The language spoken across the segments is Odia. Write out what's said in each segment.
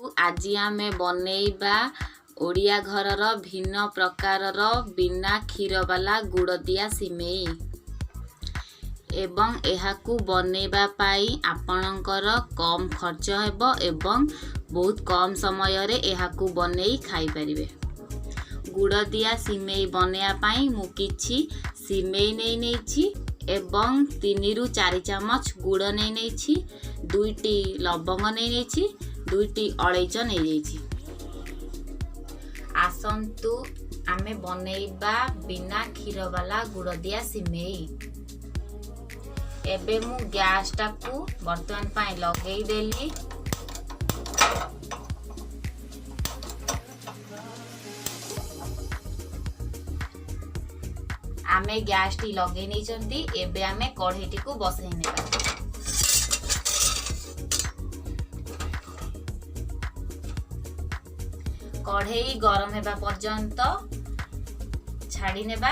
ଆଜି ଆମେ ବନେଇବା ଓଡ଼ିଆ ଘରର ଭିନ୍ନ ପ୍ରକାରର ବିନା କ୍ଷୀର ବାଲା ଗୁଡ଼ ଦିଆ ସିମେଇ ଏବଂ ଏହାକୁ ବନେଇବା ପାଇଁ ଆପଣଙ୍କର କମ୍ ଖର୍ଚ୍ଚ ହେବ ଏବଂ ବହୁତ କମ୍ ସମୟରେ ଏହାକୁ ବନେଇ ଖାଇପାରିବେ। ଗୁଡ଼ ଦିଆ ସିମେଇ ବନେଇବା ପାଇଁ ମୁଁ କିଛି ସିମେଇ ନେଇଛି ଏବଂ 3 ରୁ 4 ଚାମଚ ଗୁଡ଼ ନେଇଛି, 2ଟି ଲବଙ୍ଗ ନେଇଛି, 2ଟି ଅଳେଇଚ ନେଇଯାଇଛି। ଆସନ୍ତୁ ଆମେ ବନେଇବା ବିନା କ୍ଷୀର ବାଲା ଗୁଡ଼ ଦିଆ ସିମେଇ। ଏବେ ମୁଁ ଗ୍ୟାସ୍ ଟାକୁ ବର୍ତ୍ତମାନ ପାଇଁ ଲଗେଇ ଦେଲି। ଆମେ ଗ୍ୟାସ୍ ଟି ଲଗେଇ ନେଇଛନ୍ତି। ଏବେ ଆମେ କଢ଼େଇଟିକୁ ବସେଇ ନେବା। କଢ଼େଇ ଗରମ ହେବା ପର୍ଯ୍ୟନ୍ତ ଛାଡ଼ି ନେବା।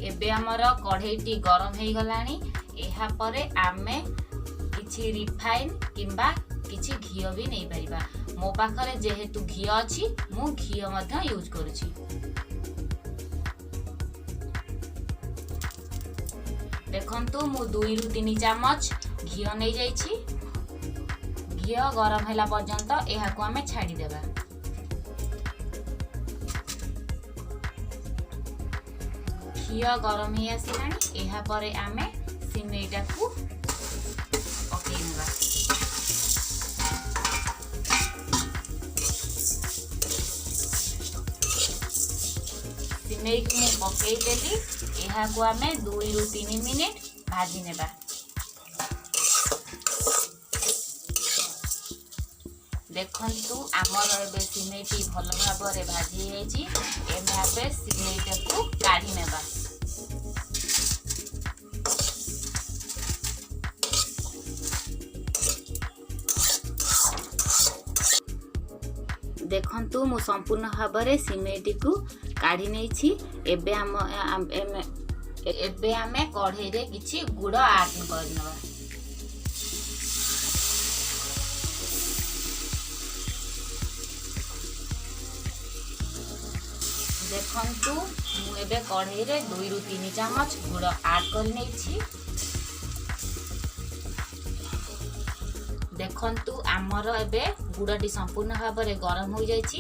ଏବେ ଆମର କଢ଼େଇଟି ଗରମ ହେଇଗଲାଣି। ଏହା ପରେ ଆମେ କିଛି ରିଫାଇନ୍ କିମ୍ବା କିଛି ଘିଅ ବି ନେଇପାରିବା। ମୋ ପାଖରେ ଯେହେତୁ ଘିଅ ଅଛି ମୁଁ ଘିଅ ମଧ୍ୟ ୟୁଜ୍ କରୁଛି। ଦେଖନ୍ତୁ ମୁଁ 2 ରୁ 3 ଚାମଚ ଘିଅ ନେଇଯାଇଛି। ଘିଅ ଗରମ ହେଲା ପର୍ଯ୍ୟନ୍ତ ଏହାକୁ ଆମେ ଛାଡ଼ିଦେବା। ଘିଅ ଗରମ ହେଇ ଆସିଲାଣି। ଏହା ପରେ ଆମେ ସିମେଇଟାକୁ ପକେଇ ନେବା। ସିମେଇକୁ ମୁଁ ପକେଇ ଦେଲି। ଏହାକୁ ଆମେ 2 ରୁ 3 ମିନିଟ୍ ଭାଜି ନେବା। ଦେଖନ୍ତୁ ଆମର ଏବେ ସିମେଇଟି ଭଲ ଭାବରେ ଭାଜି ହେଇଯାଇଛି। ଏବେ ସିମେଇଟାକୁ କାଢ଼ି ନେବା। ଦେଖନ୍ତୁ ମୁଁ ସମ୍ପୂର୍ଣ୍ଣ ଭାବରେ ସିମେଇଟିକୁ କାଢ଼ି ନେଇଛି। ଏବେ ଆମେ କଢ଼େଇରେ କିଛି ଗୁଡ଼ ଆଡ୍ କରିନେବା। ଦେଖନ୍ତୁ ମୁଁ ଏବେ କଢ଼େଇରେ 2 ରୁ 3 ଚାମଚ ଗୁଡ଼ ଆଡ୍ କରି ନେଇଛି। ଦେଖନ୍ତୁ ଆମର ଏବେ ଗୁଡ଼ଟି ସମ୍ପୂର୍ଣ୍ଣ ଭାବରେ ଗରମ ହୋଇଯାଇଛି।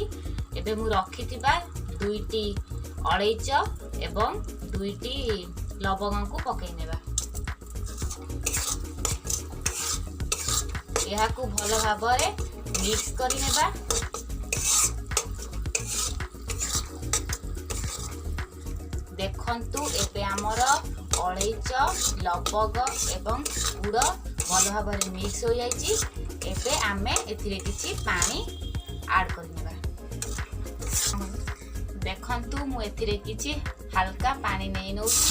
ଏବେ ମୁଁ ରଖିଥିବା 2ଟି ଅଳେଇଚ ଏବଂ 2ଟି ଲବଙ୍ଗକୁ ପକେଇ ନେବା। ଏହାକୁ ଭଲ ଭାବରେ ମିକ୍ସ କରି ନେବା। ଦେଖନ୍ତୁ ଏବେ ଆମର ଅଳେଇଚ, ଲବଙ୍ଗ ଏବଂ ଗୁଡ଼ ଭଲ ଭାବରେ ମିକ୍ସ ହୋଇଯାଇଛି। ଏବେ ଆମେ ଏଥିରେ କିଛି ପାଣି ଆଡ୍ କରିନେବା। ଦେଖନ୍ତୁ ମୁଁ ଏଥିରେ କିଛି ହାଲକା ପାଣି ନେଇ ନେଉଛି।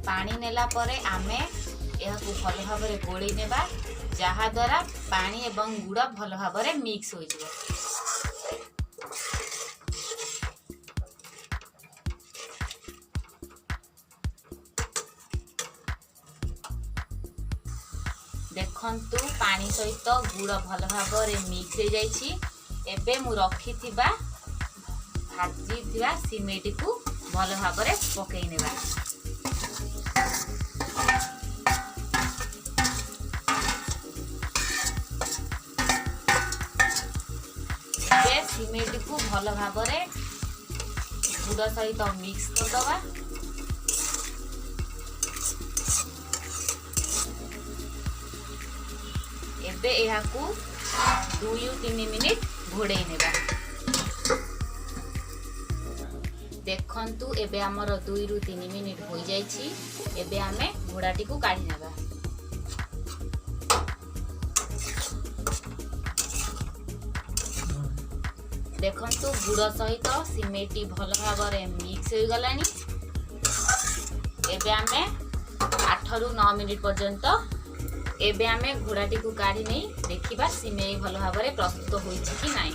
ପାଣି ନେଲା ପରେ ଆମେ ଏହାକୁ ଭଲ ଭାବରେ ଗୋଳେଇ ନେବା, ଯାହା ଦ୍ୱାରା ପାଣି ଏବଂ ଗୁଡ଼ ଭଲ ଭାବରେ ମିକ୍ସ ହୋଇଯିବ। ଦେଖନ୍ତୁ ପାଣି ସହିତ ଗୁଡ଼ ଭଲ ଭାବରେ ମିକ୍ସ ହେଇଯାଇଛି। ଏବେ ମୁଁ ରଖିଥିବା ଭାଜିଥିବା ସିମେଇଟିକୁ ଭଲ ଭାବରେ ପକେଇ ନେବା। ସିମେଇଟିକୁ ଭଲ ଭାବରେ ଗୁଡ଼ ସହିତ ମିକ୍ସ କରିଦେବା। ଏବେ ଏହାକୁ 2 ରୁ 3 ମିନିଟ୍ ଘୋଡ଼େଇ ନେବା। ଦେଖନ୍ତୁ ଏବେ ଆମର 2 ରୁ 3 ମିନିଟ୍ ହୋଇଯାଇଛି। ଏବେ ଆମେ ଘୋଡ଼ାଟିକୁ କାଢ଼ି ନେବା। देखंतु गुड़ सहित सिमेटी भल भाव मिक्स हो गलानी। एबे आमे 8 ରୁ 9 मिनिट पर्यंत एबे आमे घोड़ाटी को काढ़ी नहीं देखिबा सिमेई भल भाबरे प्रस्तुत होइछि कि नाही।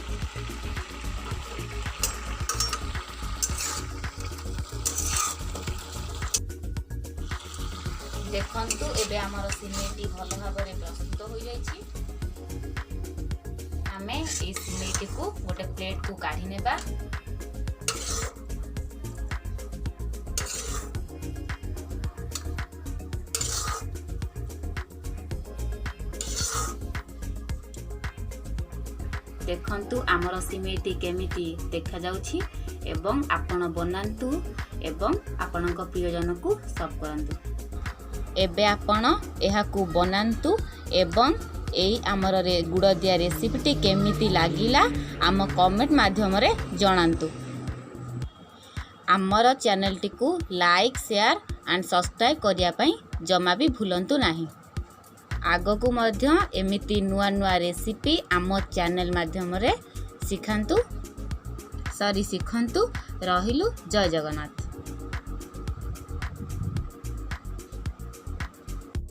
देखंतु एबे हमर सिमेईटी भल भाबरे प्रस्तुत होई जाइछि। आमे ए सिमेईटी को गोटे प्लेट को काढ़ी नेबा। देखंतु आमर सिमेईटी केमिति देखा जाउछि एवं आपण बनांतु एवं आपणक प्रियजन को सर्व करंतु। एबे आपण एहाकू बनांतु एवं एई आमर गुड़ दिया रेसिपीटी केमिति लागिला आम कमेंट माध्यम रे जणांतु। आमर चैनल को लाइक शेयर एंड सब्सक्राइब करिया पई जमा भी भूलंतु नाही। आगकू मध्य एमिति नुआ नुआ रेसिपी आम चैनल माध्यम रे शिखंतु रहिलु। जय जगन्नाथ।